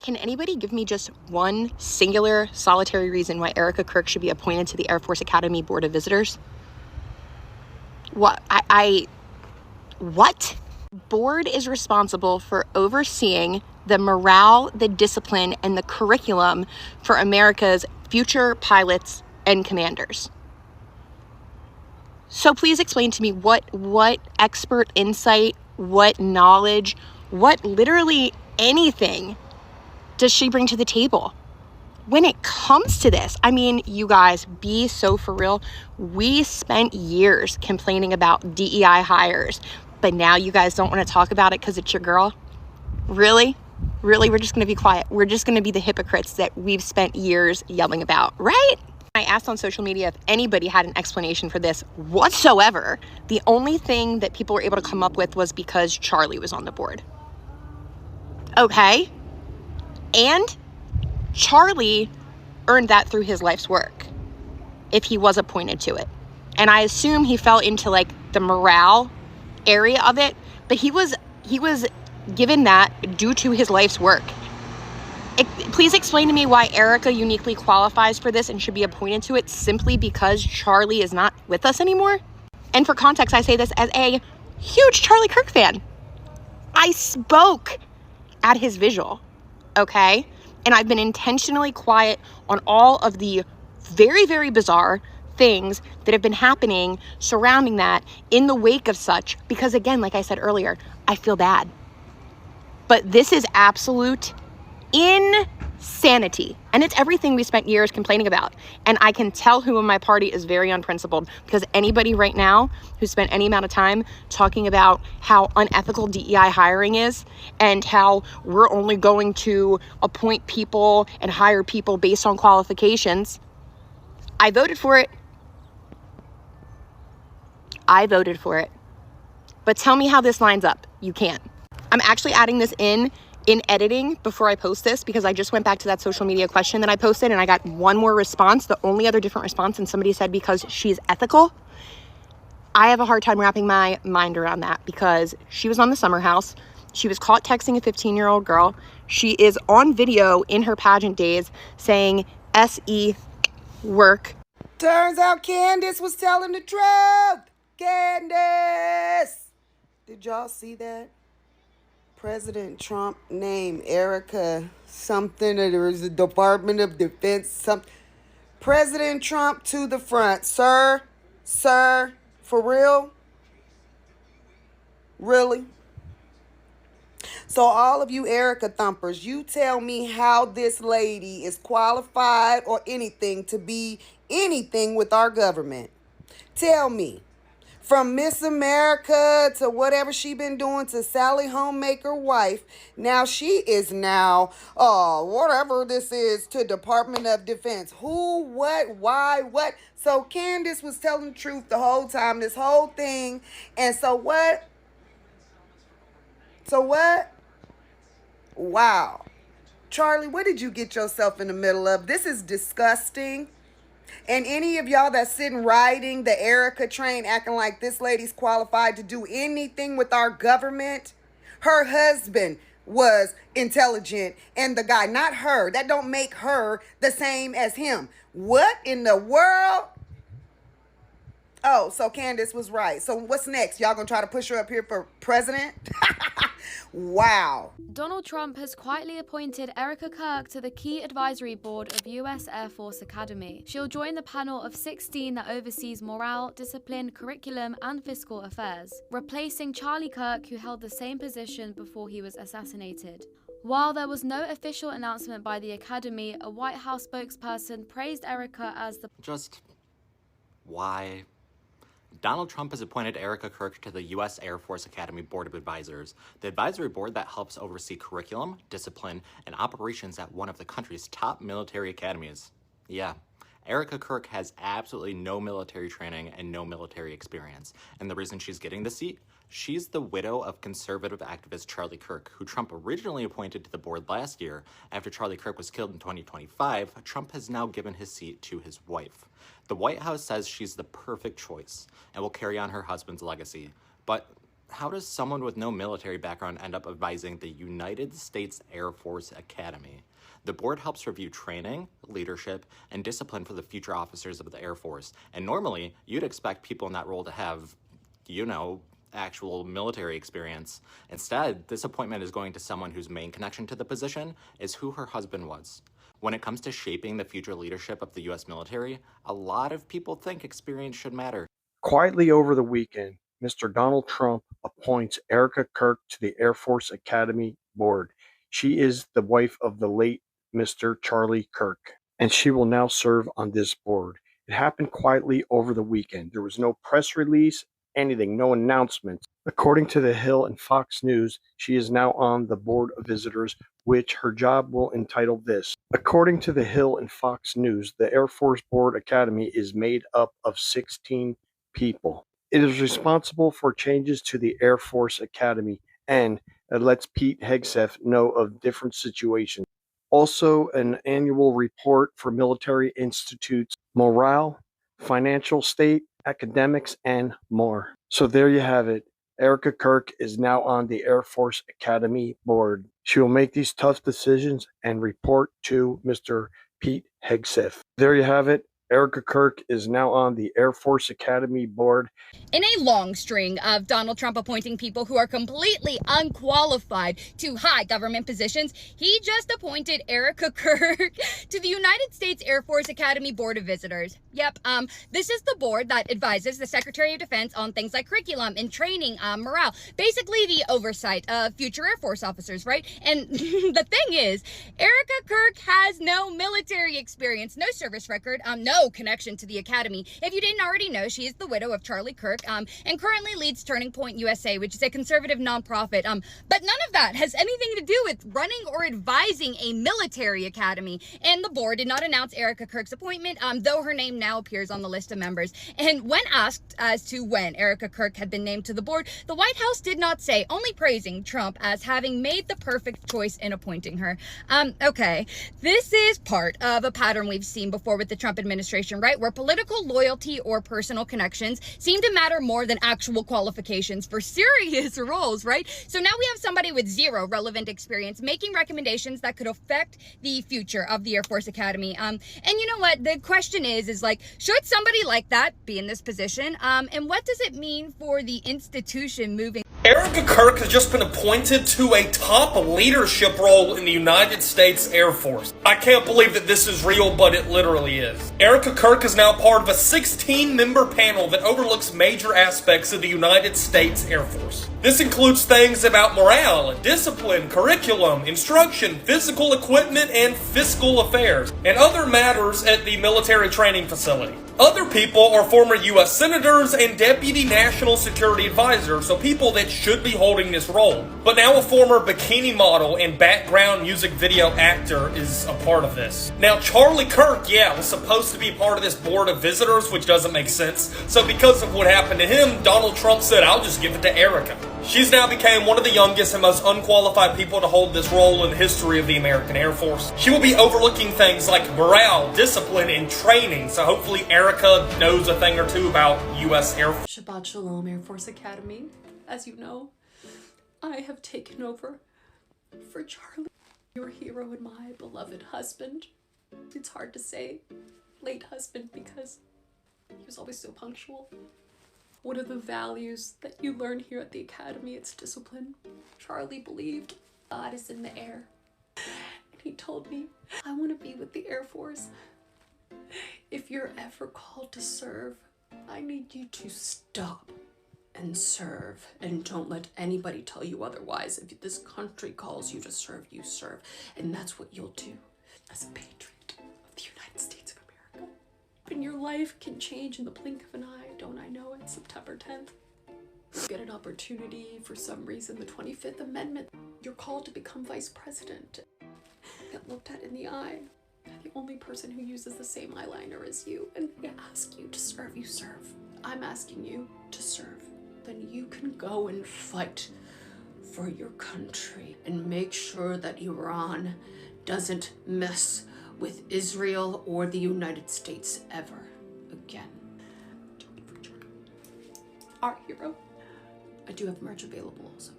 Can anybody give me just one singular, solitary reason why Erika Kirk should be appointed to the Air Force Academy Board of Visitors? What? What? Board is responsible for overseeing the morale, the discipline, and the curriculum for America's future pilots and commanders. So please explain to me what expert insight, what knowledge, what literally anything does she bring to the table when it comes to this? I mean, you guys, be so for real. We spent years complaining about DEI hires, but now you guys don't want to talk about it because it's your girl? Really? Really? We're just going to be quiet. We're just going to be the hypocrites that we've spent years yelling about, right? I asked on social media if anybody had an explanation for this whatsoever. The only thing that people were able to come up with was because Charlie was on the board. Okay? And Charlie earned that through his life's work if he was appointed to it. And I assume he fell into like the morale area of it, but he was given that due to his life's work. Please explain to me why Erika uniquely qualifies for this and should be appointed to it simply because Charlie is not with us anymore. And for context, I say this as a huge Charlie Kirk fan. I spoke at his visual, okay? And I've been intentionally quiet on all of the very, very bizarre things that have been happening surrounding that in the wake of such, because again, like I said earlier, I feel bad. But this is absolute insanity. And it's everything we spent years complaining about. And I can tell who in my party is very unprincipled, because anybody right now who spent any amount of time talking about how unethical DEI hiring is and how we're only going to appoint people and hire people based on qualifications, I voted for it. I voted for it. But tell me how this lines up. You can't. I'm actually adding this in editing before I post this, because I just went back to that social media question that I posted and I got one more response, the only other different response, and somebody said because she's ethical. I have a hard time wrapping my mind around that, because she was on the summer house. She was caught texting a 15-year-old girl. She is on video in her pageant days saying SE work. Turns out Candace was telling the truth. Candace! Did y'all see that? President Trump named Erika something, or there was the Department of Defense, something. President Trump to the front. Sir, for real? Really? So all of you Erika thumpers, you tell me how this lady is qualified or anything to be anything with our government. Tell me. From Miss America to whatever she been doing to Sally Homemaker wife. Now she is whatever this is, to Department of Defense. Who, what, why, what? So Candace was telling the truth the whole time, this whole thing. And so what? Wow. Charlie, what did you get yourself in the middle of? This is disgusting. And any of y'all that's sitting riding the Erika train acting like this lady's qualified to do anything with our government, her husband was intelligent and the guy, not her. That don't make her the same as him. What in the world? Oh, so Candace was right. So what's next? Y'all gonna try to push her up here for president? Wow. Donald Trump has quietly appointed Erika Kirk to the key advisory board of U.S. Air Force Academy. She'll join the panel of 16 that oversees morale, discipline, curriculum, and fiscal affairs, replacing Charlie Kirk, who held the same position before he was assassinated. While there was no official announcement by the Academy, a White House spokesperson praised Erika as the... Just why? Donald Trump has appointed Erika Kirk to the U.S. Air Force Academy Board of Advisors, the advisory board that helps oversee curriculum, discipline, and operations at one of the country's top military academies. Yeah, Erika Kirk has absolutely no military training and no military experience, and the reason she's getting the seat? She's the widow of conservative activist Charlie Kirk, who Trump originally appointed to the board last year. After Charlie Kirk was killed in 2025, Trump has now given his seat to his wife. The White House says she's the perfect choice and will carry on her husband's legacy. But how does someone with no military background end up advising the United States Air Force Academy? The board helps review training, leadership, and discipline for the future officers of the Air Force. And normally, you'd expect people in that role to have, actual military experience. Instead, this appointment is going to someone whose main connection to the position is who her husband was. When it comes to shaping the future leadership of the U.S. military, a lot of people think experience should matter. Quietly over the weekend, Mr. Donald Trump appoints Erika Kirk to the Air Force Academy Board. She is the wife of the late Mr. Charlie Kirk, and she will now serve on this board. It happened quietly over the weekend. There was no press release, anything, no announcements. According to The Hill and Fox News, she is now on the Board of Visitors, which her job will entitle this. According to The Hill and Fox News, the Air Force Board Academy is made up of 16 people. It is responsible for changes to the Air Force Academy and lets Pete Hegseth know of different situations. Also, an annual report for military institutes, morale, financial state, academics, and more. So there you have it. Erika Kirk is now on the Air Force Academy Board. She will make these tough decisions and report to Mr. Pete Hegseth. There you have it. Erika Kirk is now on the Air Force Academy Board. In a long string of Donald Trump appointing people who are completely unqualified to high government positions, he just appointed Erika Kirk to the United States Air Force Academy Board of Visitors. Yep, this is the board that advises the Secretary of Defense on things like curriculum and training, morale, basically the oversight of future Air Force officers, right? And the thing is, Erika Kirk has no military experience, no service record, no connection to the Academy. If you didn't already know, she is the widow of Charlie Kirk, and currently leads Turning Point USA, which is a conservative nonprofit. But none of that has anything to do with running or advising a military academy. And the board did not announce Erika Kirk's appointment, though her name now appears on the list of members. And when asked as to when Erika Kirk had been named to the board, the White House did not say, only praising Trump as having made the perfect choice in appointing her. Okay, this is part of a pattern we've seen before with the Trump administration, right? Where political loyalty or personal connections seem to matter more than actual qualifications for serious roles, right? So now we have somebody with zero relevant experience making recommendations that could affect the future of the Air Force Academy. And you know what? The question is like, should somebody like that be in this position? And what does it mean for the institution moving? Erika Kirk has just been appointed to a top leadership role in the United States Air Force. I can't believe that this is real, but it literally is. Erika Kirk is now part of a 16-member panel that overlooks major aspects of the United States Air Force. This includes things about morale, discipline, curriculum, instruction, physical equipment, and fiscal affairs, and other matters at the military training facility. Other people are former U.S. senators and deputy national security advisors, so people that should be holding this role. But now a former bikini model and background music video actor is a part of this. Now Charlie Kirk, was supposed to be part of this board of visitors, which doesn't make sense. So because of what happened to him, Donald Trump said, I'll just give it to Erika. She's now became one of the youngest and most unqualified people to hold this role in the history of the American Air Force. She will be overlooking things like morale, discipline, and training, so hopefully Erika knows a thing or two about U.S. Air Force. Shabbat Shalom, Air Force Academy. As you know, I have taken over for Charlie, your hero and my beloved husband. It's hard to say late husband because he was always so punctual. One of the values that you learn here at the Academy, it's discipline. Charlie believed God is in the air. And he told me, I want to be with the Air Force. If you're ever called to serve, I need you to stop and serve. And don't let anybody tell you otherwise. If this country calls you to serve, you serve. And that's what you'll do as a patriot of the United States of America. And your life can change in the blink of an eye. Don't I know it? September 10th. You get an opportunity for some reason, the 25th Amendment. You're called to become vice president. Get looked at in the eye. The only person who uses the same eyeliner as you. And they ask you to serve, you serve. I'm asking you to serve. Then you can go and fight for your country and make sure that Iran doesn't mess with Israel or the United States ever again. Do it for Charlie, our hero. I do have merch available also.